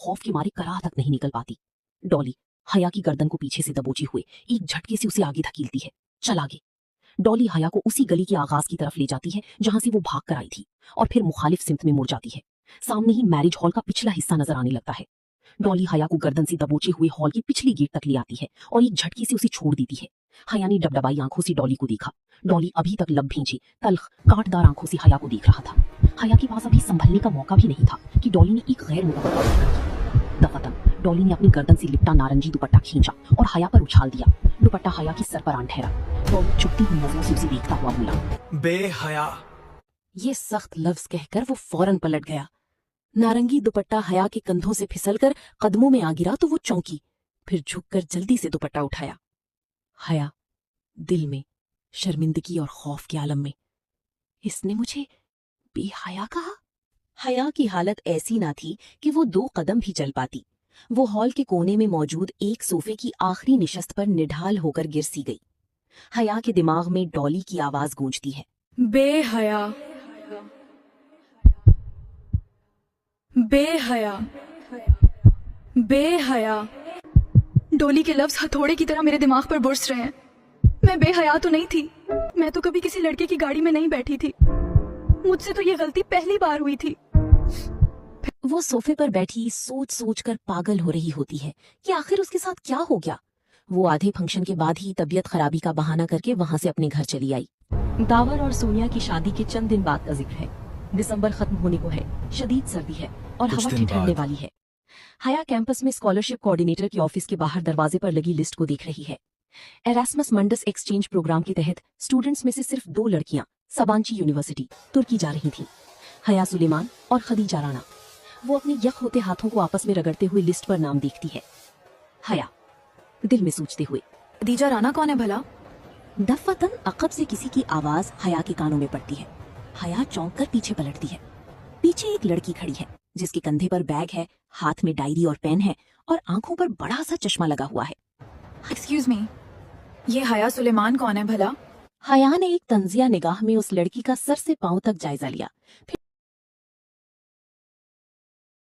खौफ के मारे कराह तक नहीं निकल पाती। डॉली हया की गर्दन को पीछे से दबोचे हुए एक झटके से उसे आगे धकेलती है। चल आगे। डॉली हया को उसी गली के आगाज की तरफ ले जाती है जहां से वो भाग कर आई थी और फिर मुखालिफ सिमत में मुड़ जाती है। सामने ही मैरिज हॉल का पिछला हिस्सा नजर आने लगता है। डॉली हया को गर्दन से दबोचे हुए हॉल की पिछली गेट तक ले आती है और एक झटके से उसे छोड़ देती है। हया ने डबडबाई आंखों से डॉली को देखा। डॉली अभी तक लब भींची तल्ख कांटदार आंखों से हया को देख रहा था। हया के पास अभी संभलने का मौका भी नहीं था कि डॉली ने एक गैर मुतवक्किल हरकत की। दफातन डॉली ने अपनी गर्दन से लिपटा नारंगी दुपट्टा खींचा और हया पर उछाल दिया। दुपट्टा हया की सर पर आन ठहरा। डॉली चुपती हुई नजरों से उसे देखता हुआ बोला, बेहया। ये सख्त लफ्ज कहकर वो फौरन पलट गया। नारंगी दुपट्टा हया के कंधों से फिसलकर कदमों में आ गिरा तो वो चौंकी, फिर झुककर जल्दी से दुपट्टा उठाया। हया दिल में शर्मिंदगी और खौफ के आलम में, इसने मुझे बेहया कहा। हया की हालत ऐसी ना थी कि वो 2 कदम भी चल पाती। वो हॉल के कोने में मौजूद एक सोफे की आखिरी निशस्त पर निढाल होकर गिर सी गई। हया के दिमाग में डॉली की आवाज गूंजती है, बेहया, बेहया, बेहया। डोली के लफ्ज हथौड़े की तरह मेरे दिमाग पर बरस रहे हैं। मैं बेहया तो नहीं थी। मैं तो कभी किसी लड़के की गाड़ी में नहीं बैठी थी। मुझसे तो ये गलती पहली बार हुई थी। वो सोफे पर बैठी सोच सोच कर पागल हो रही होती है कि आखिर उसके साथ क्या हो गया। वो आधे फंक्शन के बाद ही तबीयत खराबी का बहाना करके वहां से अपने घर चली आई। दावर और सोनिया की शादी के चंद दिन बाद का जिक्र है। दिसंबर खत्म होने को है, शदीद सर्दी है और हवा ठिठुरने वाली है। हया कैंपस में स्कॉलरशिप कोऑर्डिनेटर के ऑफिस के बाहर दरवाजे पर लगी लिस्ट को देख रही है। एरास्मस मंडस एक्सचेंज प्रोग्राम के तहत स्टूडेंट्स में से सिर्फ 2 लड़कियां सबांची यूनिवर्सिटी तुर्की जा रही थीं, हया सुलेमान और खदीजा राणा। वो अपने यख होते हाथों को आपस में रगड़ते हुए लिस्ट पर नाम देखती है। हया दिल में सोचते हुए, खदीजा राणा कौन है भला? दफतन अकब से किसी की आवाज हया के कानों में पड़ती है। हया चौंक कर पीछे पलटती है। पीछे एक लड़की खड़ी है जिसके कंधे पर बैग है, हाथ में डायरी और पेन है और आंखों पर बड़ा सा चश्मा लगा हुआ है। एक्सक्यूज मी, ये हया सुलेमान कौन है भला? हया ने एक तंजिया निगाह में उस लड़की का सर से पांव तक जायजा लिया, फिर